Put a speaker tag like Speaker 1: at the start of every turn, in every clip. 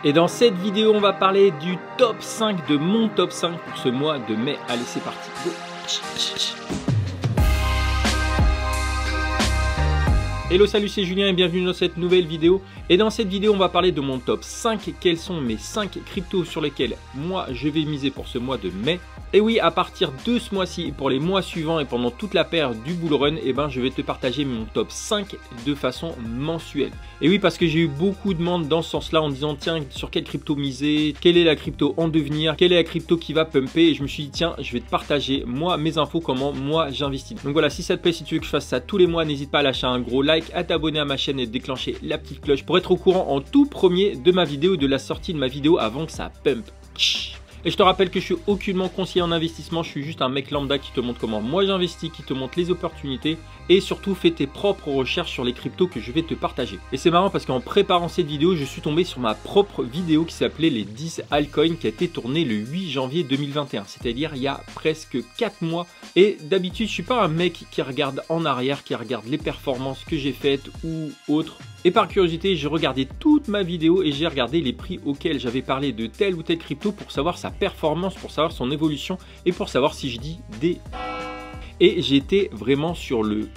Speaker 1: Et dans cette vidéo, on va parler du top 5 de mon top 5 pour ce mois de mai. Allez, c'est parti. Go. Hello, salut, c'est Julien et bienvenue dans cette nouvelle vidéo. Et dans cette vidéo, on va parler de mon top 5. Quels sont mes 5 cryptos sur lesquels moi je vais miser pour ce mois de mai. Et oui, à partir de ce mois-ci, pour les mois suivants et pendant toute la période du bull run, je vais te partager mon top 5 de façon mensuelle. Et oui, parce que j'ai eu beaucoup de demandes dans ce sens-là en disant tiens, sur quelle crypto miser, quelle est la crypto en devenir, quelle est la crypto qui va pumper. Et je me suis dit tiens, je vais te partager moi mes infos, comment moi j'investis. Donc voilà, si ça te plaît, si tu veux que je fasse ça tous les mois, n'hésite pas à lâcher un gros like, à t'abonner à ma chaîne et déclencher la petite cloche pour être au courant en tout premier de ma vidéo et de la sortie de ma vidéo avant que ça pump. Et je te rappelle que je suis aucunement conseiller en investissement, je suis juste un mec lambda qui te montre comment moi j'investis, qui te montre les opportunités et surtout fais tes propres recherches sur les cryptos que je vais te partager. Et c'est marrant parce qu'en préparant cette vidéo, je suis tombé sur ma propre vidéo qui s'appelait les 10 altcoins qui a été tournée le 8 janvier 2021, c'est-à-dire il y a presque 4 mois. Et d'habitude, je suis pas un mec qui regarde en arrière, qui regarde les performances que j'ai faites ou autres. Et par curiosité, j'ai regardé toute ma vidéo et j'ai regardé les prix auxquels j'avais parlé de telle ou telle crypto pour savoir sa performance, pour savoir son évolution et pour savoir si je dis des... Et j'étais vraiment sur le...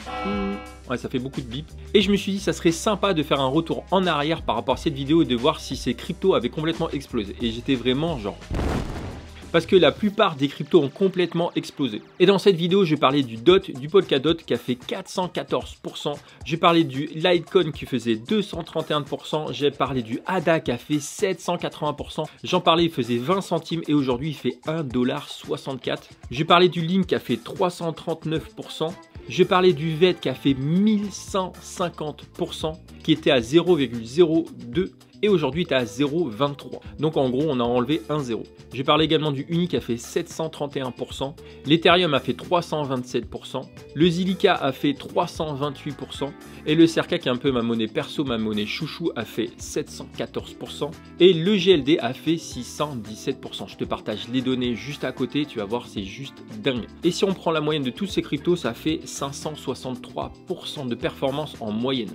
Speaker 1: Ouais, ça fait beaucoup de bip. Et je me suis dit ça serait sympa de faire un retour en arrière par rapport à cette vidéo et de voir si ces cryptos avaient complètement explosé. Et j'étais vraiment genre... parce que la plupart des cryptos ont complètement explosé. Et dans cette vidéo, je vais parler du DOT, du Polkadot qui a fait 414%. Je vais parler du Litecoin qui faisait 231%. J'ai parlé du ADA qui a fait 780%. J'en parlais, il faisait 20 centimes et aujourd'hui, il fait 1,64$. Je vais parler du Link qui a fait 339%. Je vais parler du VET qui a fait 1150%, qui était à 0,02. Et aujourd'hui, tu es à 0,23. Donc en gros, on a enlevé un 0. J'ai parlé également du Uni qui a fait 731%. L'Ethereum a fait 327%. Le Zilliqa a fait 328%. Et le Cerca, qui est un peu ma monnaie perso, ma monnaie chouchou, a fait 714%. Et le GLD a fait 617%. Je te partage les données juste à côté. Tu vas voir, c'est juste dingue. Et si on prend la moyenne de tous ces cryptos, ça fait 563% de performance en moyenne.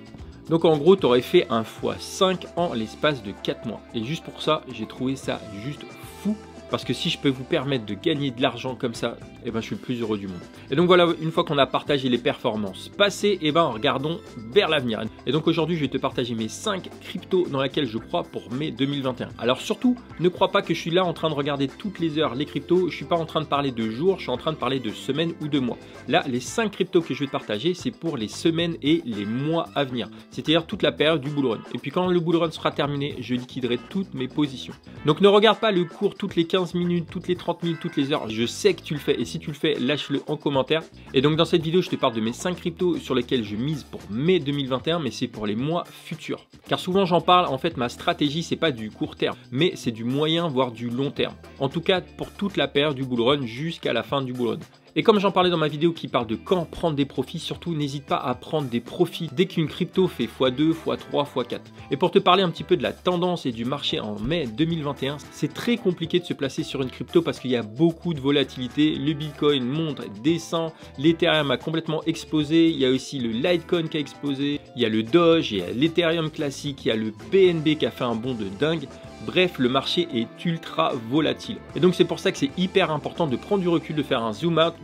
Speaker 1: Donc en gros, tu aurais fait un x5 en l'espace de 4 mois. Et juste pour ça, j'ai trouvé ça juste fou. Parce que si je peux vous permettre de gagner de l'argent comme ça, je suis le plus heureux du monde. Et donc voilà, une fois qu'on a partagé les performances passées, regardons vers l'avenir. Et donc aujourd'hui, je vais te partager mes 5 cryptos dans lesquels je crois pour mai 2021. Alors surtout, ne crois pas que je suis là en train de regarder toutes les heures les cryptos. Je ne suis pas en train de parler de jours, je suis en train de parler de semaines ou de mois. Là, les 5 cryptos que je vais te partager, c'est pour les semaines et les mois à venir. C'est-à-dire toute la période du bull run. Et puis quand le bull run sera terminé, je liquiderai toutes mes positions. Donc ne regarde pas le cours toutes les 15 minutes, toutes les 30 minutes, toutes les heures. Je sais que tu le fais et si tu le fais, lâche-le en commentaire. Et donc dans cette vidéo, je te parle de mes 5 cryptos sur lesquels je mise pour mai 2021, mais c'est pour les mois futurs. Car souvent j'en parle, en fait ma stratégie c'est pas du court terme, mais c'est du moyen voire du long terme. En tout cas pour toute la période du bull run jusqu'à la fin du bull run. Et comme j'en parlais dans ma vidéo qui parle de quand prendre des profits, surtout n'hésite pas à prendre des profits dès qu'une crypto fait x2, x3, x4. Et pour te parler un petit peu de la tendance et du marché en mai 2021, c'est très compliqué de se placer sur une crypto parce qu'il y a beaucoup de volatilité. Le Bitcoin monte, descend, l'Ethereum a complètement explosé, il y a aussi le Litecoin qui a explosé, il y a le Doge, il y a l'Ethereum classique, il y a le BNB qui a fait un bond de dingue. Bref, le marché est ultra volatile. Et donc c'est pour ça que c'est hyper important de prendre du recul, de faire un zoom out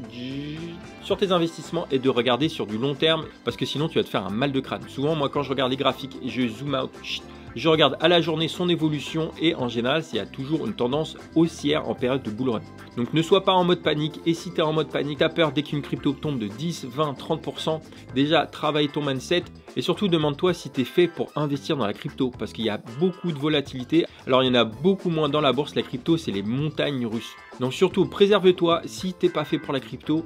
Speaker 1: sur tes investissements et de regarder sur du long terme parce que sinon tu vas te faire un mal de crâne. Souvent moi quand je regarde les graphiques et je zoom out, je regarde à la journée son évolution et en général il y a toujours une tendance haussière en période de bull run. Donc ne sois pas en mode panique et si tu es en mode panique, tu as peur dès qu'une crypto tombe de 10, 20, 30%, déjà travaille ton mindset et surtout demande-toi si tu es fait pour investir dans la crypto parce qu'il y a beaucoup de volatilité. Alors il y en a beaucoup moins dans la bourse, la crypto c'est les montagnes russes. Donc surtout préserve-toi, si tu n'es pas fait pour la crypto,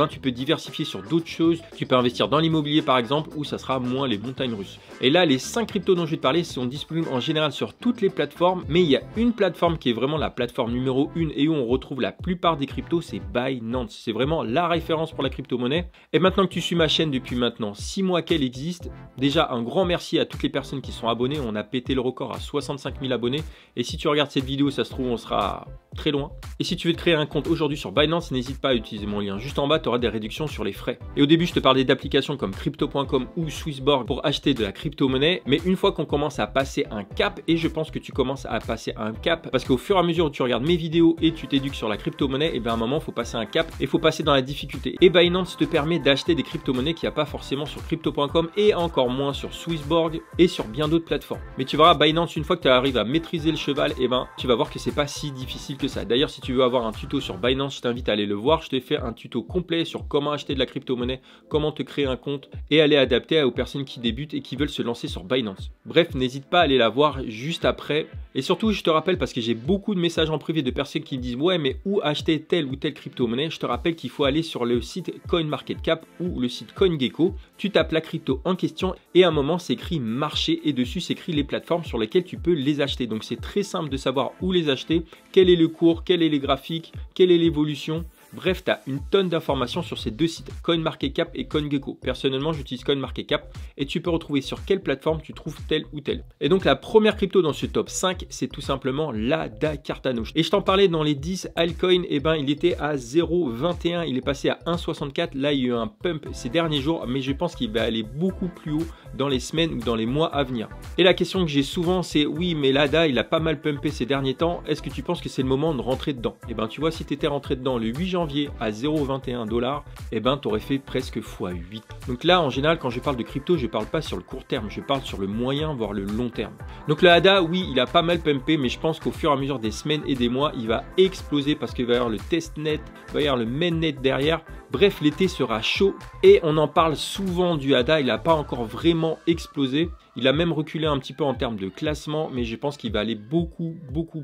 Speaker 1: tu peux diversifier sur d'autres choses. Tu peux investir dans l'immobilier par exemple où ça sera moins les montagnes russes. Et là les 5 cryptos dont je vais te parler sont disponibles en général sur toutes les plateformes, mais il y a une plateforme qui est vraiment la plateforme numéro 1 et où on retrouve la plupart des cryptos, c'est Binance. C'est vraiment la référence pour la crypto-monnaie. Et maintenant que tu suis ma chaîne depuis maintenant 6 mois qu'elle existe, déjà un grand merci à toutes les personnes qui sont abonnées. On a pété le record à 65 000 abonnés. Et si tu regardes cette vidéo, ça se trouve on sera très loin. Et si tu veux te créer un compte aujourd'hui sur Binance, n'hésite pas à utiliser mon lien juste en bas, tu auras des réductions sur les frais. Et au début, je te parlais d'applications comme crypto.com ou Swissborg pour acheter de la crypto-monnaie, mais une fois qu'on commence à passer un cap, et je pense que tu commences à passer un cap, parce qu'au fur et à mesure où tu regardes mes vidéos et tu t'éduques sur la crypto-monnaie, et bien à un moment, il faut passer un cap et il faut passer dans la difficulté. Et Binance te permet d'acheter des crypto-monnaies qu'il n'y a pas forcément sur crypto.com et encore moins sur Swissborg et sur bien d'autres plateformes. Mais tu verras, Binance, une fois que tu arrives à maîtriser le cheval, et ben tu vas voir que c'est pas si difficile que ça. D'ailleurs, si tu veux avoir un tuto sur Binance, je t'invite à aller le voir. Je t'ai fait un tuto complet sur comment acheter de la crypto-monnaie, comment te créer un compte et aller adapter aux personnes qui débutent et qui veulent se lancer sur Binance. Bref, n'hésite pas à aller la voir juste après. Et surtout, je te rappelle, parce que j'ai beaucoup de messages en privé de personnes qui me disent ouais, mais où acheter telle ou telle crypto-monnaie? Je te rappelle qu'il faut aller sur le site CoinMarketCap ou le site CoinGecko. Tu tapes la crypto en question et à un moment, c'est écrit marché et dessus, c'est écrit les plateformes sur lesquelles tu peux les acheter. Donc, c'est très simple de savoir où les acheter, quel est le cours, quels sont les graphiques, quelle est l'évolution. Bref, tu as une tonne d'informations sur ces deux sites, CoinMarketCap et CoinGecko. Personnellement, j'utilise CoinMarketCap et tu peux retrouver sur quelle plateforme tu trouves telle ou telle. Et donc, la première crypto dans ce top 5, c'est tout simplement l'ADA Cardano. Et je t'en parlais dans les 10 altcoins, et ben il était à 0,21, il est passé à 1,64. Là, il y a eu un pump ces derniers jours, mais je pense qu'il va aller beaucoup plus haut dans les semaines ou dans les mois à venir. Et la question que j'ai souvent, c'est oui, mais l'ADA, il a pas mal pumpé ces derniers temps. Est-ce que tu penses que c'est le moment de rentrer dedans? Et ben, tu vois, si tu étais rentré dedans le 8 janvier à 0,21 $, et ben tu aurais fait presque x8. Donc là, en général, quand je parle de crypto, je parle pas sur le court terme, je parle sur le moyen voire le long terme. Donc le ADA, oui, il a pas mal pumpé, mais je pense qu'au fur et à mesure des semaines et des mois, il va exploser parce qu'il va y avoir le testnet, il va y avoir le mainnet derrière. Bref, l'été sera chaud et on en parle souvent du ADA, il n'a pas encore vraiment explosé. Il a même reculé un petit peu en termes de classement, mais je pense qu'il va aller beaucoup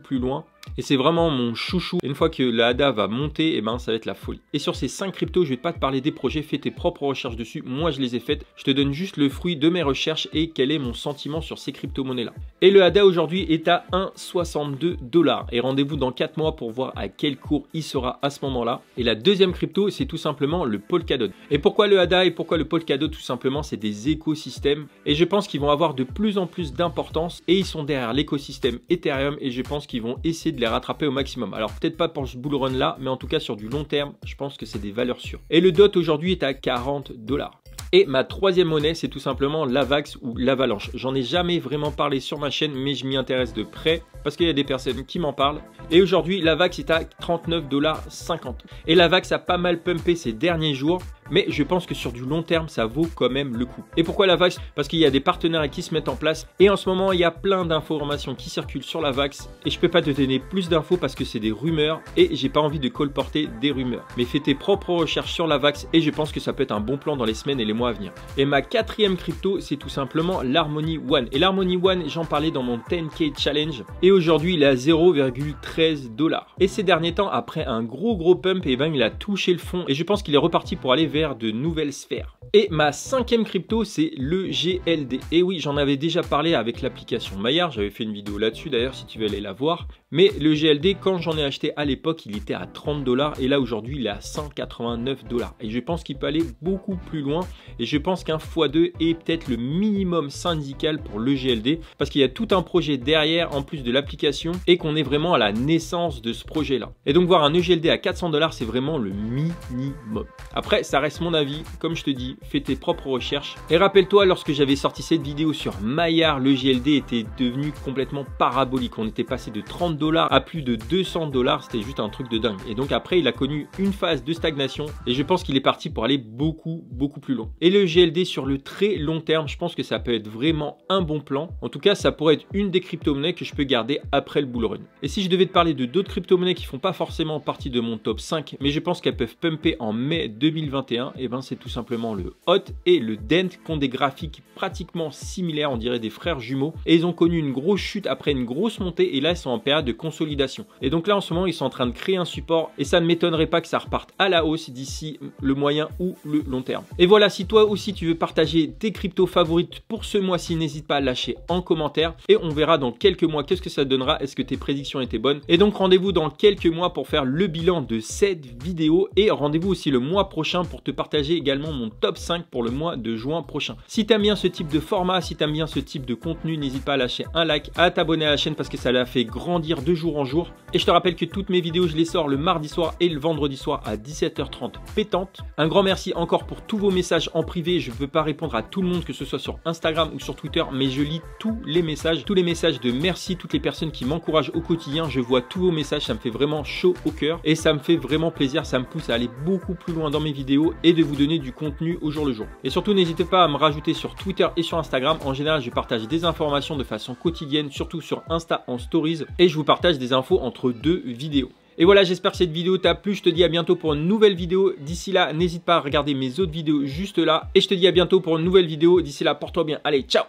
Speaker 1: plus loin. Et c'est vraiment mon chouchou. Et une fois que le ADA va monter, et ben ça va être la folie. Et sur ces 5 cryptos, je vais pas te parler des projets, fais tes propres recherches dessus. Moi, je les ai faites. Je te donne juste le fruit de mes recherches et quel est mon sentiment sur ces crypto-monnaies-là. Et le ADA aujourd'hui est à 1,62 $. Et rendez-vous dans 4 mois pour voir à quel cours il sera à ce moment-là. Et la deuxième crypto, c'est tout simplement le Polkadot. Et pourquoi le ADA et pourquoi le Polkadot? Tout simplement, c'est des écosystèmes. Et je pense qu'ils vont avoir de plus en plus d'importance. Et ils sont derrière l'écosystème Ethereum. Et je pense qu'ils vont essayer de les rattraper au maximum. Alors peut-être pas pour ce bull run là, mais en tout cas sur du long terme, je pense que c'est des valeurs sûres. Et le DOT aujourd'hui est à 40 $. Et ma troisième monnaie, c'est tout simplement l'Avax ou l'Avalanche. J'en ai jamais vraiment parlé sur ma chaîne, mais je m'y intéresse de près parce qu'il y a des personnes qui m'en parlent. Et aujourd'hui, l'Avax est à 39,50 $. Et l'Avax a pas mal pumpé ces derniers jours, mais je pense que sur du long terme, ça vaut quand même le coup. Et pourquoi l'Avax? Parce qu'il y a des partenaires qui se mettent en place. Et en ce moment, il y a plein d'informations qui circulent sur l'Avax. Et je peux pas te donner plus d'infos parce que c'est des rumeurs et j'ai pas envie de colporter des rumeurs. Mais fais tes propres recherches sur l'Avax et je pense que ça peut être un bon plan dans les semaines et les mois à venir. Et ma quatrième crypto, c'est tout simplement l'Harmony One. Et l'Harmony One, j'en parlais dans mon 10K challenge. Et aujourd'hui, il est à 0,13 $. Et ces derniers temps, après un gros pump, et ben il a touché le fond. Et je pense qu'il est reparti pour aller vers de nouvelles sphères. Et ma cinquième crypto, c'est le GLD. Et oui, j'en avais déjà parlé avec l'application Maillard. J'avais fait une vidéo là-dessus d'ailleurs, si tu veux aller la voir. Mais le GLD, quand j'en ai acheté à l'époque, il était à 30 $. Et là, aujourd'hui, il est à 189 $. Et je pense qu'il peut aller beaucoup plus loin. Et je pense qu'un x2 est peut-être le minimum syndical pour le GLD. Parce qu'il y a tout un projet derrière, en plus de l'application. Et qu'on est vraiment à la naissance de ce projet-là. Et donc, voir un EGLD à 400 $, c'est vraiment le minimum. Après, ça reste mon avis. Comme je te dis, fais tes propres recherches. Et rappelle-toi, lorsque j'avais sorti cette vidéo sur Maillard, le GLD était devenu complètement parabolique. On était passé de 30 $ à plus de 200 $. C'était juste un truc de dingue. Et donc après, il a connu une phase de stagnation. Et je pense qu'il est parti pour aller beaucoup plus loin. Et le GLD sur le très long terme, je pense que ça peut être vraiment un bon plan. En tout cas, ça pourrait être une des crypto-monnaies que je peux garder après le bull run. Et si je devais te parler de d'autres crypto-monnaies qui font pas forcément partie de mon top 5, mais je pense qu'elles peuvent pumper en mai 2021, et ben c'est tout simplement le HOT et le DENT qui ont des graphiques pratiquement similaires, on dirait des frères jumeaux. Et ils ont connu une grosse chute après une grosse montée et là ils sont en période de consolidation. Et donc là en ce moment ils sont en train de créer un support et ça ne m'étonnerait pas que ça reparte à la hausse d'ici le moyen ou le long terme. Et voilà, si toi aussi tu veux partager tes cryptos favorites pour ce mois-ci, n'hésite pas à lâcher en commentaire et on verra dans quelques mois qu'est-ce que ça donnera, est-ce que tes prédictions étaient bonnes. Et donc rendez-vous dans quelques mois pour faire le bilan de cette vidéo et rendez-vous aussi le mois prochain pour te partager également mon top 5 pour le mois de juin prochain. Si tu aimes bien ce type de format, si tu aimes bien ce type de contenu, n'hésite pas à lâcher un like, à t'abonner à la chaîne parce que ça la fait grandir de jour en jour. Et je te rappelle que toutes mes vidéos, je les sors le mardi soir et le vendredi soir à 17h30 pétante. Un grand merci encore pour tous vos messages en privé. Je ne peux pas répondre à tout le monde, que ce soit sur Instagram ou sur Twitter, mais je lis tous les messages de merci, toutes les personnes qui m'encouragent au quotidien. Je vois tous vos messages, ça me fait vraiment chaud au cœur et ça me fait vraiment plaisir. Ça me pousse à aller beaucoup plus loin dans mes vidéos et de vous donner du contenu au jour le jour. Et surtout, n'hésitez pas à me rajouter sur Twitter et sur Instagram. En général, je partage des informations de façon quotidienne, surtout sur Insta en stories, et je vous partage des infos entre deux vidéos. Et voilà, j'espère que cette vidéo t'a plu. Je te dis à bientôt pour une nouvelle vidéo. D'ici là, n'hésite pas à regarder mes autres vidéos juste là. Et je te dis à bientôt pour une nouvelle vidéo. D'ici là, porte-toi bien. Allez, ciao!